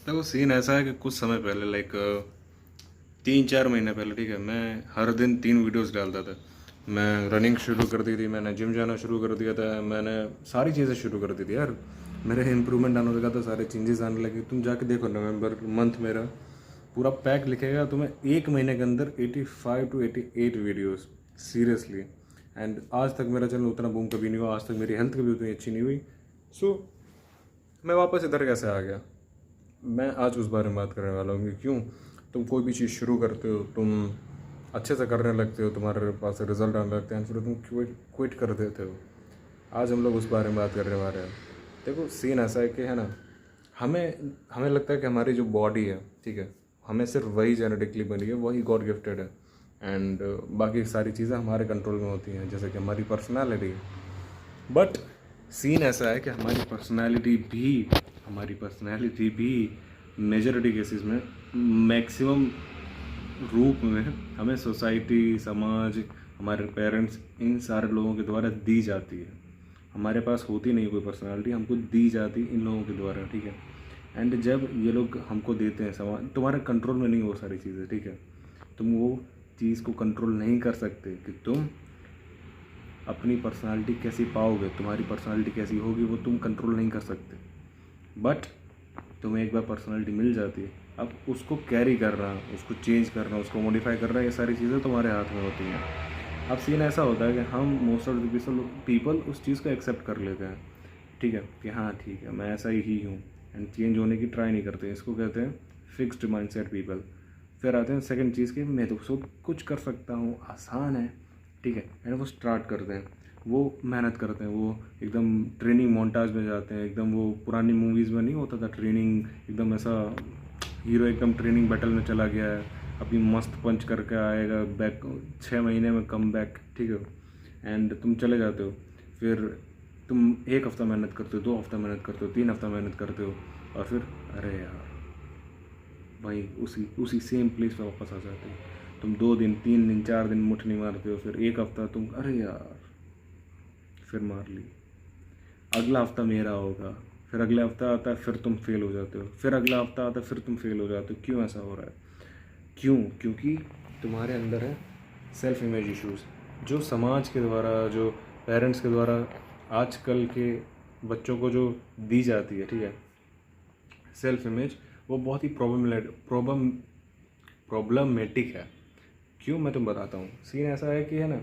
देखो सीन ऐसा है कि कुछ समय पहले लाइक 3-4 महीने पहले, ठीक है, मैं हर दिन 3 वीडियोस डालता था। मैं रनिंग शुरू कर दी थी, मैंने जिम जाना शुरू कर दिया था, मैंने सारी चीज़ें शुरू कर दी थी यार। मेरे इंप्रूवमेंट आने लगा था, सारे चेंजेस आने लगे। तुम जाके देखो, नवंबर मंथ मेरा पूरा पैक लिखेगा तुम्हें 1 महीने के अंदर 85 to 88 वीडियोस, सीरियसली। एंड आज तक मेरा चैनल उतना बूम कभी नहीं हुआ, आज तक मेरी हेल्थ कभी उतनी अच्छी नहीं हुई। सो मैं वापस इधर कैसे आ गया, मैं आज उस बारे में बात करने वाला हूँ कि क्यों तुम कोई भी चीज़ शुरू करते हो, तुम अच्छे से करने लगते हो, तुम्हारे पास रिजल्ट आने लगते हैं, फिर तुम क्विट कर देते हो। आज हम लोग उस बारे में बात करने वाले हैं। देखो सीन ऐसा है कि है ना, हमें हमें लगता है कि हमारी जो बॉडी है, ठीक है, हमें सिर्फ वही जेनेटिकली बनी है, वही गॉड गिफ्टेड है। एंड बाकी सारी चीज़ें हमारे कंट्रोल में होती हैं, जैसे कि हमारी पर्सनैलिटी। बट सीन ऐसा है कि हमारी पर्सनैलिटी भी मेजॉरिटी केसेस में, मैक्सिमम रूप में हमें सोसाइटी, समाज, हमारे पेरेंट्स, इन सारे लोगों के द्वारा दी जाती है। हमारे पास होती नहीं कोई पर्सनालिटी, हमको दी जाती इन लोगों के द्वारा, ठीक है। एंड जब ये लोग हमको देते हैं, समाज तुम्हारे कंट्रोल में नहीं वो सारी चीज़ें, ठीक है। तुम वो चीज़ को कंट्रोल नहीं कर सकते कि तुम अपनी पर्सनालिटी कैसी पाओगे, तुम्हारी पर्सनालिटी कैसी होगी, वो तुम कंट्रोल नहीं कर सकते। बट तुम्हें एक बार पर्सनालिटी मिल जाती है, अब उसको कैरी करना, उसको चेंज करना, उसको मॉडिफाई करना, ये सारी चीज़ें तुम्हारे हाथ में होती हैं। अब सीन ऐसा होता है कि हम मोस्ट ऑफ द पीपल उस चीज़ को एक्सेप्ट कर लेते हैं, ठीक है, कि हाँ ठीक है मैं ऐसा ही हूँ, एंड चेंज होने की ट्राई नहीं करते। इसको कहते हैं फिक्स्ड माइंडसेट पीपल। फिर आते हैं सेकंड चीज़ की, मैं तो सब कुछ कर सकता हूँ, आसान है, ठीक है, एंड वो स्टार्ट करते हैं, वो मेहनत करते हैं, वो एकदम ट्रेनिंग मोन्टाज में जाते हैं, एकदम वो पुरानी मूवीज़ में नहीं होता था ट्रेनिंग, एकदम ऐसा हीरो एकदम ट्रेनिंग बैटल में चला गया है, अभी मस्त पंच करके आएगा, बैक 6 महीने में कम बैक, ठीक है। एंड तुम चले जाते हो, फिर तुम 1 हफ्ता मेहनत करते हो, 2 हफ्ता मेहनत करते हो, 3 हफ्ता मेहनत करते हो, और फिर अरे यार भाई उसी उसी सेम प्लेस पे वापस आ जाते हो। तुम 2 दिन, 3 दिन, 4 दिन मुठ नहीं मारते हो, फिर 1 हफ्ता तुम अरे यार फिर मार ली, अगला हफ्ता मेरा होगा, फिर अगला हफ्ता आता है, फिर तुम फेल हो जाते हो, फिर अगला हफ्ता आता है, फिर तुम फेल हो जाते हो। क्यों ऐसा हो रहा है? क्यों? क्योंकि तुम्हारे अंदर है सेल्फ इमेज इश्यूज़, जो समाज के द्वारा, जो पेरेंट्स के द्वारा आजकल के बच्चों को जो दी जाती है, ठीक है, सेल्फ इमेज, वो बहुत ही प्रॉब्लमेटिक है। क्यों, मैं तुम बताता हूँ। सीन ऐसा है कि है ना,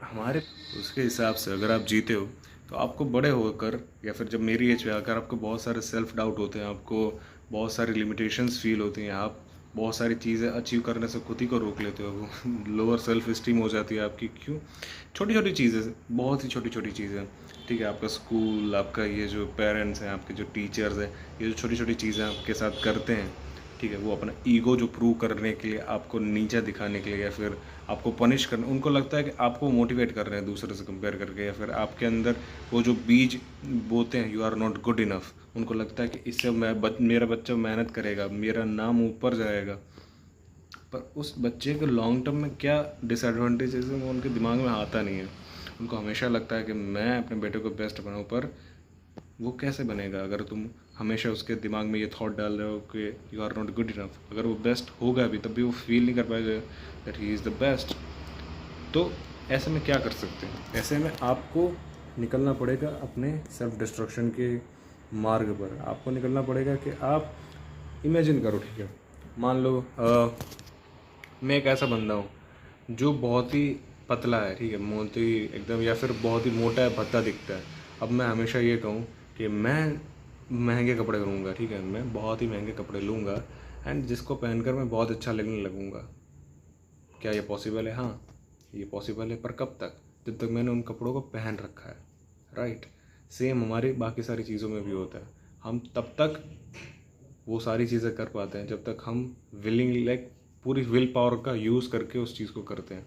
हमारे उसके हिसाब से अगर आप जीते हो तो आपको बड़े होकर, या फिर जब मेरी एज पे आकर आपको बहुत सारे सेल्फ डाउट होते हैं, आपको बहुत सारी लिमिटेशंस फील होती हैं, आप बहुत सारी चीज़ें अचीव करने से खुद ही को रोक लेते हो, लोअर सेल्फ इस्टीम हो जाती है आपकी। क्यों? छोटी छोटी चीज़ें, बहुत ही छोटी छोटी चीज़ें, ठीक है, आपका स्कूल, आपका ये जो पेरेंट्स हैं, आपके जो टीचर्स हैं, ये जो छोटी छोटी चीज़ें आपके साथ करते हैं, ठीक है, वो अपना ईगो जो प्रूव करने के लिए, आपको नीचा दिखाने के लिए, या फिर आपको पनिश करने, उनको लगता है कि आपको मोटिवेट कर रहे हैं दूसरे से कंपेयर करके, या फिर आपके अंदर वो जो बीज बोते हैं, you are not good enough, उनको लगता है कि इससे मेरा बच्चा मेहनत करेगा, मेरा नाम ऊपर जाएगा। पर उस बच्चे के लॉन्ग टर्म में क्या डिसएडवांटेजेस हैं वो उनके दिमाग में आता नहीं है। उनको हमेशा लगता है कि मैं अपने बेटे को बेस्ट बनाऊँ, पर वो कैसे बनेगा अगर तुम हमेशा उसके दिमाग में ये थॉट डाल रहे हो कि you are not good enough. अगर वो बेस्ट होगा भी तब भी वो फील नहीं कर पाएगा that he is the best. तो ऐसे में क्या कर सकते हैं? ऐसे में आपको निकलना पड़ेगा अपने सेल्फ डिस्ट्रक्शन के मार्ग पर। आपको निकलना पड़ेगा कि आप इमेजिन करो, ठीक है, मान लो मैं एक ऐसा बंदा हूँ जो बहुत ही पतला है, ठीक है, मोटी एकदम, या फिर बहुत ही मोटा है, भद्दा दिखता है। अब मैं हमेशा ये कहूँ कि मैं महंगे कपड़े लूँगा, ठीक है, मैं बहुत ही महंगे कपड़े लूँगा, एंड जिसको पहनकर मैं बहुत अच्छा लगने लगूँगा। क्या ये पॉसिबल है? हाँ, ये पॉसिबल है, पर कब तक? जब तक मैंने उन कपड़ों को पहन रखा है, राइट। सेम हमारी बाकी सारी चीज़ों में भी होता है। हम तब तक वो सारी चीज़ें कर पाते हैं जब तक हम विलिंग, लाइक पूरी विल पावर का यूज़ करके उस चीज़ को करते हैं।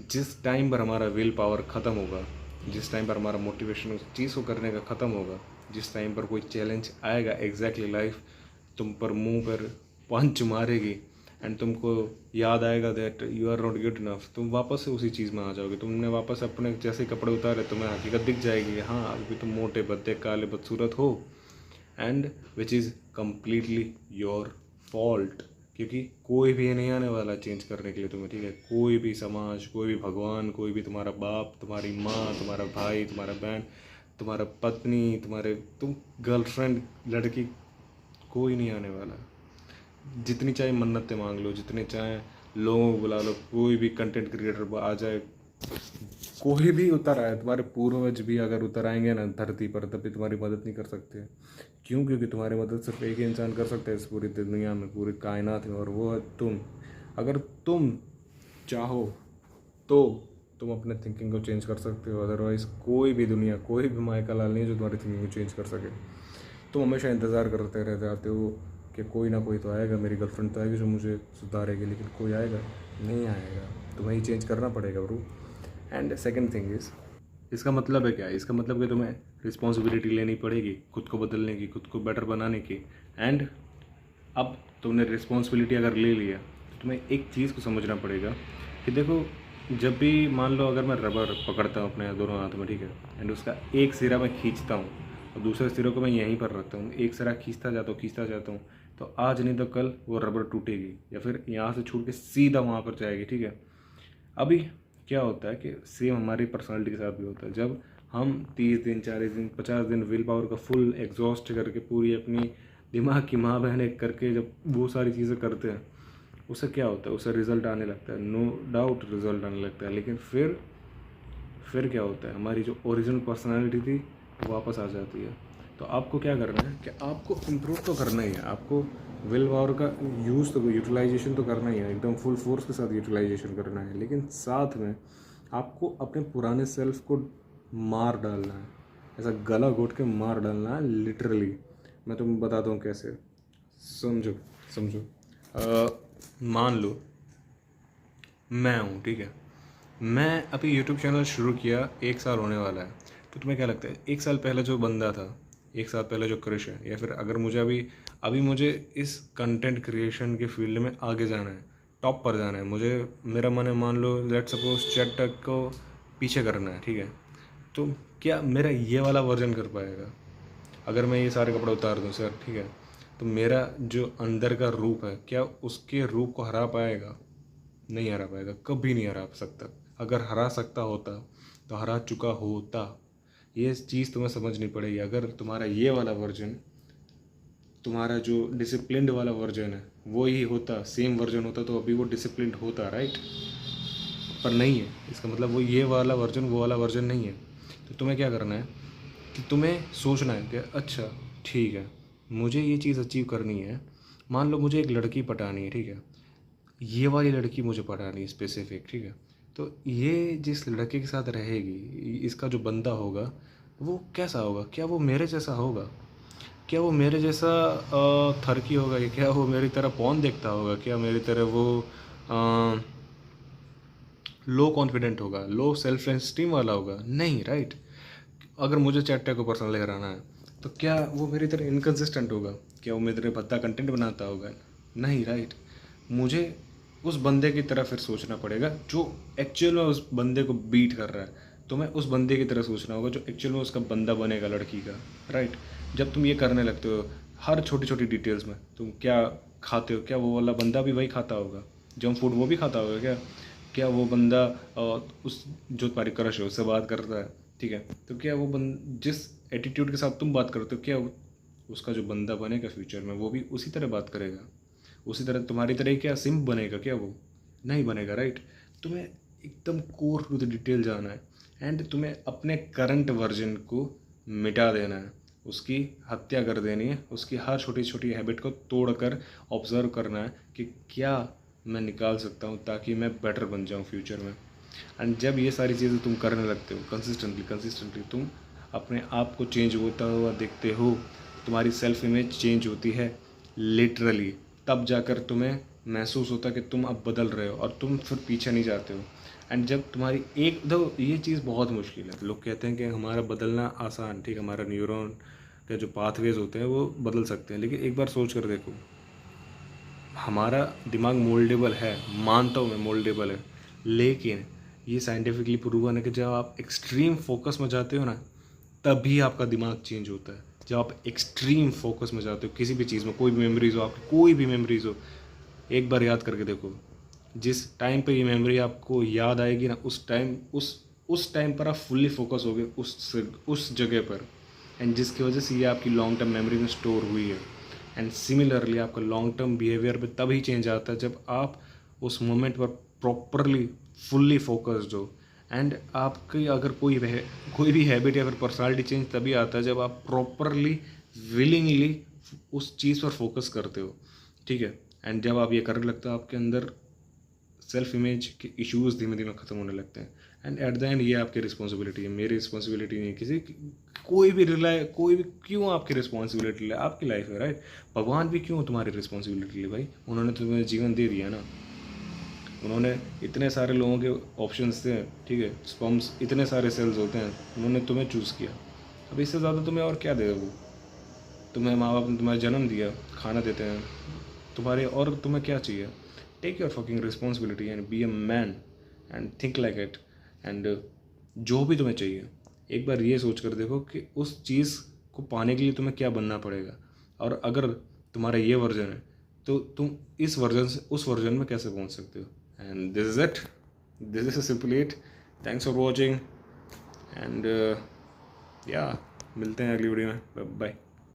जिस टाइम पर हमारा विल पावर ख़त्म होगा, जिस टाइम पर हमारा मोटिवेशन उस चीज़ को करने का ख़त्म होगा, जिस टाइम पर कोई चैलेंज आएगा, एग्जैक्टली लाइफ तुम पर मुंह पर पंच मारेगी, एंड तुमको याद आएगा that you are not good enough, तुम वापस से उसी चीज़ में आ जाओगे। तुमने वापस अपने जैसे कपड़े उतारे, तुम्हें हकीकत दिख जाएगी, हाँ अभी तुम मोटे, भद्दे, काले, बदसूरत हो, and which is completely your fault, क्योंकि कोई भी नहीं आने वाला चेंज करने के लिए तुम्हें, ठीक है। कोई भी समाज, कोई भी भगवान, कोई भी तुम्हारा बाप, तुम्हारी माँ, तुम्हारा भाई, तुम्हारा बहन, तुम्हारा पत्नी, तुम गर्लफ्रेंड, लड़की, कोई नहीं आने वाला। जितनी चाहे मन्नतें मांग लो, जितने चाहे लोगों को बुला लो, कोई भी कंटेंट क्रिएटर आ जाए, कोई भी उतर आए, तुम्हारे पूर्वज भी अगर उतर आएंगे ना धरती पर, तब भी तुम्हारी मदद नहीं कर सकते। क्यों? क्योंकि तुम्हारी मदद सिर्फ एक ही इंसान कर सकता है इस पूरी दुनिया में, पूरी कायनात में, और वो है तुम। अगर तुम चाहो तो तुम अपने थिंकिंग को चेंज कर सकते हो, अदरवाइज़ कोई भी दुनिया, कोई भी माइका लाल नहीं है जो तुम्हारी थिंकिंग को चेंज कर सके। तुम हमेशा इंतज़ार करते रह जाते हो कि कोई ना कोई तो आएगा, मेरी गर्लफ्रेंड तो आएगी जो मुझे सुधारेगी, लेकिन कोई आएगा नहीं आएगा, तुम्हें ही चेंज करना पड़ेगा bro. And second thing is, इसका मतलब है क्या? इसका मतलब कि तुम्हें रिस्पॉन्सिबिलिटी लेनी पड़ेगी खुद को बदलने की, खुद को बेटर बनाने की। एंड अब तुमने रिस्पॉन्सिबिलिटी अगर ले लिया तो तुम्हें एक चीज़ को समझना पड़ेगा कि देखो, जब भी मान लो अगर मैं रबर पकड़ता हूँ अपने दोनों हाथों में, ठीक है, एंड उसका एक सिरा मैं खींचता हूँ और दूसरे सिरे को मैं यहीं पर रखता हूँ, एक सिरा खींचता जाता हूँ, तो आज नहीं तो कल वो रबर टूटेगी या फिर यहाँ से छूट के सीधा वहाँ पर जाएगी, ठीक है। अभी क्या होता है कि सेम हमारी पर्सनालिटी के साथ भी होता है। जब हम 30 दिन, 40 दिन, 50 दिन विल पावर का फुल एग्जॉस्ट करके, पूरी अपनी दिमाग की माँ बहन एक करके जब वो सारी चीज़ें करते हैं, उससे क्या होता है? उससे रिज़ल्ट आने लगता है, नो डाउट रिज़ल्ट आने लगता है। लेकिन फिर क्या होता है? हमारी जो ओरिजिनल पर्सनालिटी थी वापस आ जाती है। तो आपको क्या करना है कि आपको इम्प्रूव तो करना ही है, आपको विल पावर का यूज़ तो, यूटिलाइजेशन तो करना ही है, एकदम फुल फोर्स के साथ यूटिलाइजेशन करना है। लेकिन साथ में आपको अपने पुराने सेल्फ को मार डालना है, ऐसा गला घोट के मार डालना है लिटरली। मैं तुम्हें बताता हूँ कैसे। समझो समझो, मान लो मैं हूँ, ठीक है, मैं अभी यूट्यूब चैनल शुरू किया, 1 साल होने वाला है। तो तुम्हें क्या लगता है 1 साल पहले जो बंदा था, 1 साल पहले जो क्रिश है, या फिर अगर मुझे अभी मुझे इस कंटेंट क्रिएशन के फील्ड में आगे जाना है, टॉप पर जाना है, मुझे मेरा मन है, मान लो लेट सपोज चैट टक को पीछे करना है, ठीक है, तो क्या मेरा ये वाला वर्जन कर पाएगा? अगर मैं ये सारे कपड़े उतार दूँ सर, ठीक है, तो मेरा जो अंदर का रूप है, क्या उसके रूप को हरा पाएगा? नहीं हरा पाएगा, कभी नहीं हरा सकता। अगर हरा सकता होता तो हरा चुका होता। ये चीज़ तुम्हें समझनी पड़ेगी। अगर तुम्हारा ये वाला वर्जन, तुम्हारा जो डिसिप्लिन्ड वाला वर्जन है वो ही होता, सेम वर्जन होता, तो अभी वो डिसिप्लिन्ड होता, राइट? पर नहीं है। इसका मतलब वो ये वाला वर्जन वो वाला वर्जन नहीं है। तो तुम्हें क्या करना है कि तुम्हें सोचना है कि अच्छा ठीक है, मुझे ये चीज़ अचीव करनी है। मान लो मुझे एक लड़की पटानी है, ठीक है, ये वाली लड़की मुझे पटानी है स्पेसिफिक, ठीक है, तो ये जिस लड़के के साथ रहेगी, इसका जो बंदा होगा वो कैसा होगा? क्या वो मेरे जैसा होगा? क्या वो मेरे जैसा थरकी होगा? या क्या वो मेरी तरह पॉर्न देखता होगा? क्या मेरी तरह वो लो कॉन्फिडेंट होगा, लो सेल्फ एस्टीम वाला होगा? नहीं, राइट? अगर मुझे चैट को पर्सनल कराना है तो क्या वो मेरी तरह इनकन्सिस्टेंट होगा? क्या वो मेरी तरह भद्दा कंटेंट बनाता होगा? नहीं, राइट? मुझे उस बंदे की तरह फिर सोचना पड़ेगा जो एक्चुअल में उस बंदे को बीट कर रहा है। तो मैं उस बंदे की तरह सोचना होगा जो एक्चुअल में उसका बंदा बनेगा, लड़की का, राइट? जब तुम ये करने लगते हो हर छोटी छोटी डिटेल्स में, तुम क्या खाते हो, क्या वो वाला बंदा भी वही खाता होगा? जंक फूड वो भी खाता होगा क्या? क्या वो बंदा उस जो तुम्हारी क्रश है उससे बात करता है, ठीक है, तो क्या वो जिस एटीट्यूड के साथ तुम बात करते हो, क्या उसका जो बंदा बनेगा फ्यूचर में वो भी उसी तरह बात करेगा? उसी तरह तुम्हारी तरह ही क्या सिम्प बनेगा? क्या वो नहीं बनेगा, राइट? तुम्हें एकदम कोर टू द डिटेल जाना है एंड तुम्हें अपने करंट वर्जन को मिटा देना है, उसकी हत्या कर देनी है, उसकी हर छोटी छोटी हैबिट को तोड़कर ऑब्जर्व करना है कि क्या मैं निकाल सकता हूँ ताकि मैं बेटर बन जाऊँ फ्यूचर में। एंड जब ये सारी चीज़ें तुम करने लगते हो कंसिस्टेंटली तुम अपने आप को चेंज होता हुआ देखते हो, तुम्हारी सेल्फ इमेज चेंज होती है लिटरली। तब जाकर तुम्हें महसूस होता है कि तुम अब बदल रहे हो और तुम फिर पीछे नहीं जाते हो। एंड जब तुम्हारी एक दो, ये चीज़ बहुत मुश्किल है। लोग कहते हैं कि हमारा बदलना आसान, ठीक है, हमारा न्यूरॉन के जो पाथवेज होते हैं वो बदल सकते हैं, लेकिन एक बार सोच कर देखो, हमारा दिमाग मोल्डेबल है, मानता हूँ मैं मोल्डेबल है, लेकिन ये साइंटिफिकली प्रूवन है कि जब आप एक्सट्रीम फोकस में जाते हो ना, तभी आपका दिमाग चेंज होता है। जब आप एक्सट्रीम फोकस में जाते हो किसी भी चीज़ में, कोई भी मेमोरीज हो आपकी, कोई भी मेमोरीज हो, एक बार याद करके देखो, जिस टाइम पे ये मेमोरी आपको याद आएगी ना, उस टाइम पर आप फुल्ली फोकस होगे उस जगह पर, एंड जिसकी वजह से ये आपकी लॉन्ग टर्म मेमोरी में स्टोर हुई है। एंड सिमिलरली आपका लॉन्ग टर्म बिहेवियर पे तभी चेंज आता है जब आप उस मोमेंट पर प्रॉपरली फुल्ली फोकस्ड हो। एंड आपकी अगर कोई भी हैबिट या फिर पर्सनालिटी चेंज तभी आता है जब आप प्रॉपरली विलिंगली उस चीज़ पर फोकस करते हो, ठीक है। एंड जब आप ये करने लगते हो आपके अंदर सेल्फ इमेज के इश्यूज धीमे धीमे ख़त्म होने लगते हैं। एंड एट द एंड ये आपकी रिस्पॉन्सिबिलिटी है, मेरी रिस्पॉन्सिबिलिटी नहीं है, कोई भी क्यों आपकी रिस्पॉन्सिबिलिटी ले, आपकी लाइफ है, राइट। भगवान भी क्यों तुम्हारी रिस्पॉन्सिबिलिटी ले भाई, उन्होंने तुम्हें जीवन दे दिया ना, उन्होंने इतने सारे लोगों के ऑप्शंस थे, ठीक है, स्पर्म्स इतने सारे सेल्स होते हैं, उन्होंने तुम्हें चूज़ किया। अब इससे ज़्यादा तुम्हें और क्या दे वो, तुम्हें माँ बाप ने तुम्हारा जन्म दिया, खाना देते हैं तुम्हारे, और तुम्हें क्या चाहिए। Take your fucking responsibility and be a man and think like it. And जो भी तुम्हें चाहिए एक बार ये सोच कर देखो कि उस चीज़ को पाने के लिए तुम्हें क्या बनना पड़ेगा, और अगर तुम्हारा ये वर्जन है तो तुम इस वर्जन से उस वर्जन में कैसे पहुंच सकते हो। And this is it, this is simply it. Thanks for watching and या मिलते हैं अगली वीडियो में, बाय।